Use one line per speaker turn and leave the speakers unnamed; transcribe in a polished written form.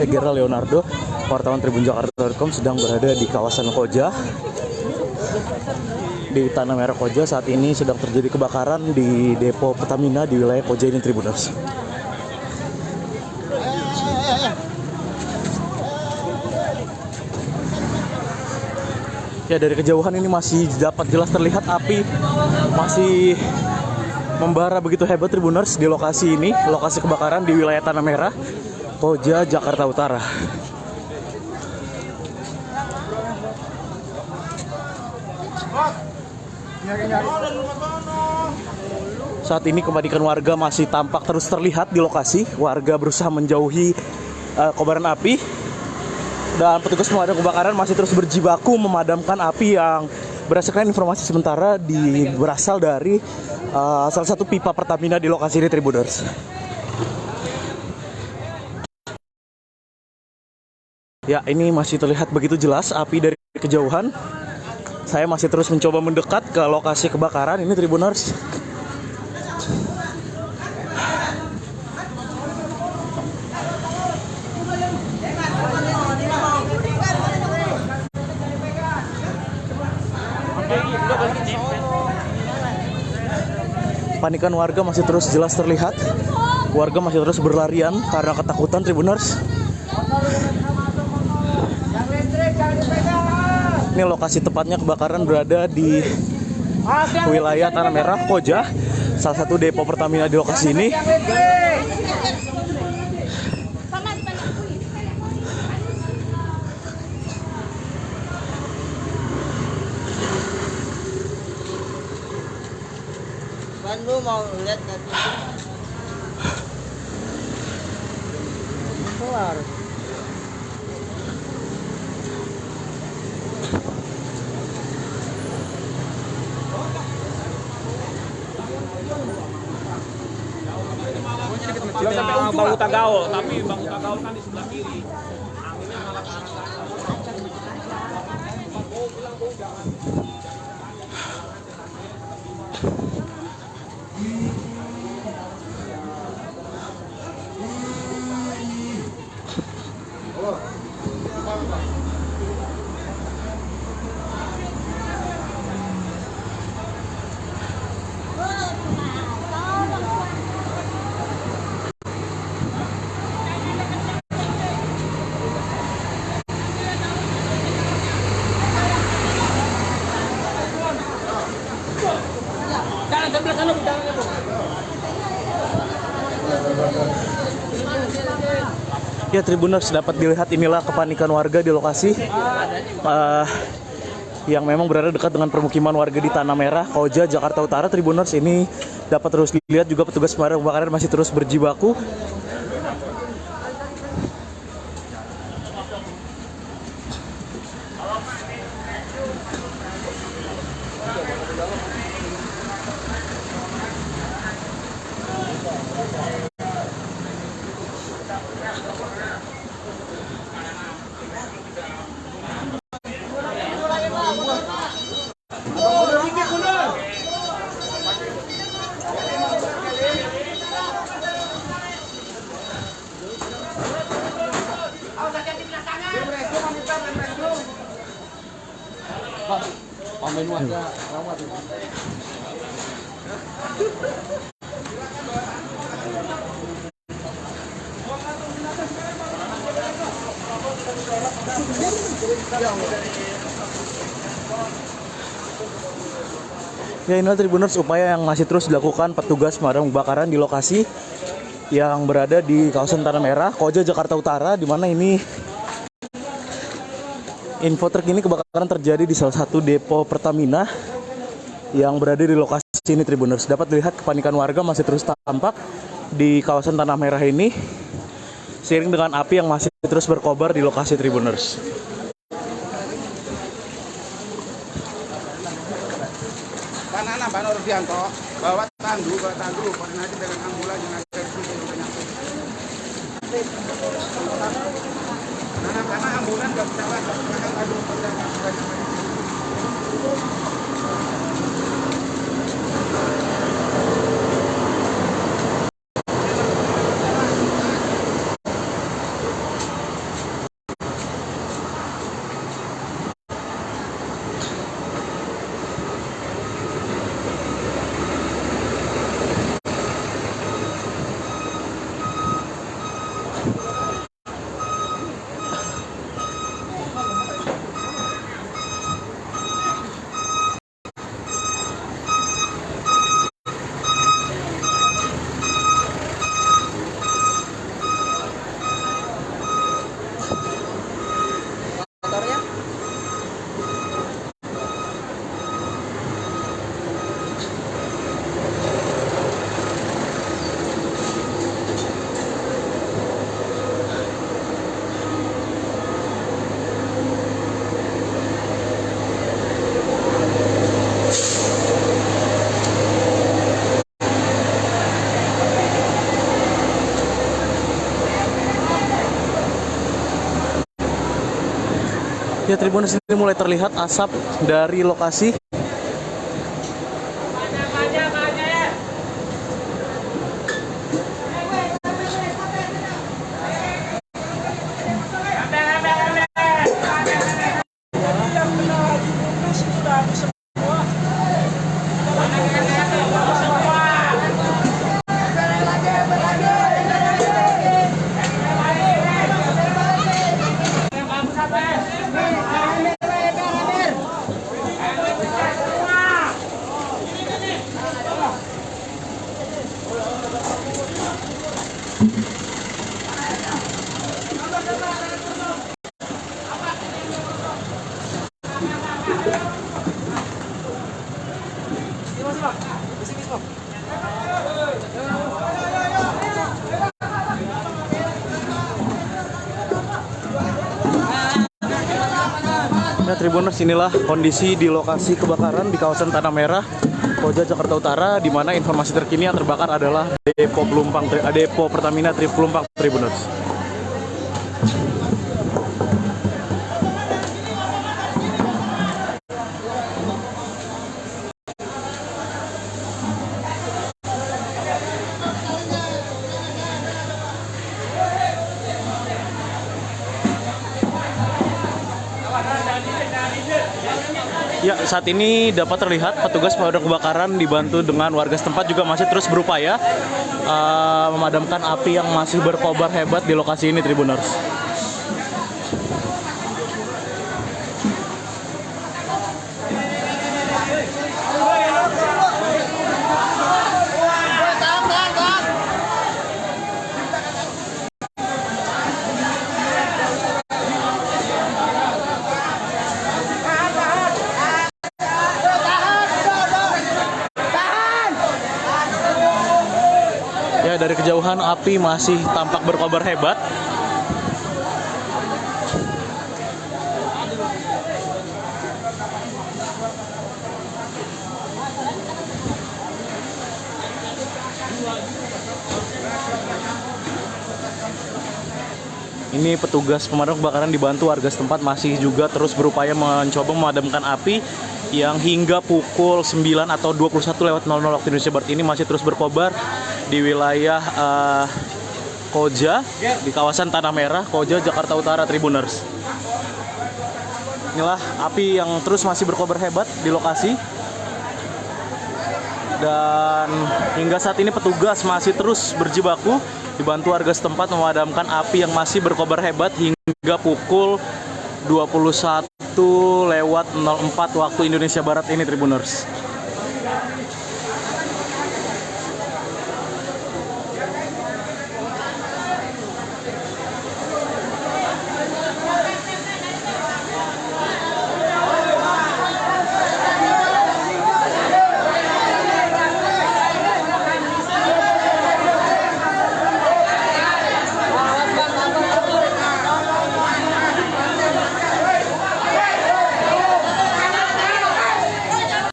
saya Gerald Leonardo, wartawan tribunjakarta.com sedang berada di kawasan Koja, di Tanah Merah Koja. Saat ini sedang terjadi kebakaran di depo Pertamina di wilayah Koja ini, Tribuners. Ya, dari kejauhan ini masih dapat jelas terlihat api masih membara begitu hebat, Tribuners, di lokasi ini, lokasi kebakaran di wilayah Tanah Merah, Koja, Jakarta Utara. Saat ini kepanikan warga masih tampak terus terlihat di lokasi. Warga berusaha menjauhi kobaran api, dan petugas pemadam kebakaran masih terus berjibaku memadamkan api yang berdasarkan informasi sementara berasal dari salah satu pipa Pertamina di lokasi ini, Tribuners. Ya, ini masih terlihat begitu jelas api dari kejauhan. Saya masih terus mencoba mendekat ke lokasi kebakaran ini, Tribuners. Panikan warga masih terus jelas terlihat. Warga masih terus berlarian karena ketakutan, Tribuners. Ini lokasi tepatnya kebakaran berada di wilayah Tanah Merah, Koja, salah satu depo Pertamina di lokasi ini.
Lu mau lihat tadi keluar.
Bau Tagaol, tapi Bau Tagaol kan di sebelah kiri. Anginnya malah ke arah
Ya, Tribuners, dapat dilihat inilah kepanikan warga di lokasi yang memang berada dekat dengan permukiman warga di Tanah Merah, Koja, Jakarta Utara. Tribuners, ini dapat terus dilihat juga petugas pemadam kebakaran masih terus berjibaku. Ya, inilah, Tribuners, upaya yang masih terus dilakukan petugas pemadam kebakaran di lokasi yang berada di kawasan Tanah Merah, Koja, Jakarta Utara, di mana ini info terkini kebakaran terjadi di salah satu depo Pertamina yang berada di lokasi ini, Tribuners. Dapat dilihat kepanikan warga masih terus tampak di kawasan Tanah Merah ini, seiring dengan api yang masih terus berkobar di lokasi, Tribuners.
Anak-anak Pak Nurdianto bawa tandu, koordinasi dengan ambulan yang ada di sini sudah nyampe. Karena ambulan nggak bisa lagi, tandu
Ya, Tribuners, ini mulai terlihat asap dari lokasi. Ya, Tribuners, inilah kondisi di lokasi kebakaran di kawasan Tanah Merah, Koja, Jakarta Utara, di mana informasi terkini yang terbakar adalah depo Pertamina Pelumpang, Tribuners. Ya, saat ini dapat terlihat petugas pemadam kebakaran dibantu dengan warga setempat juga masih terus berupaya memadamkan api yang masih berkobar hebat di lokasi ini, Tribuners. Ya, dari kejauhan api masih tampak berkobar hebat. Ini petugas pemadam kebakaran dibantu warga setempat masih juga terus berupaya mencoba memadamkan api yang hingga pukul 9 atau 21:00 waktu Indonesia Barat ini masih terus berkobar di wilayah Koja, di kawasan Tanah Merah, Koja, Jakarta Utara, Tribuners. Inilah api yang terus masih berkobar hebat di lokasi. Dan hingga saat ini petugas masih terus berjibaku dibantu warga setempat memadamkan api yang masih berkobar hebat hingga pukul 21:04 waktu Indonesia Barat ini, Tribuners.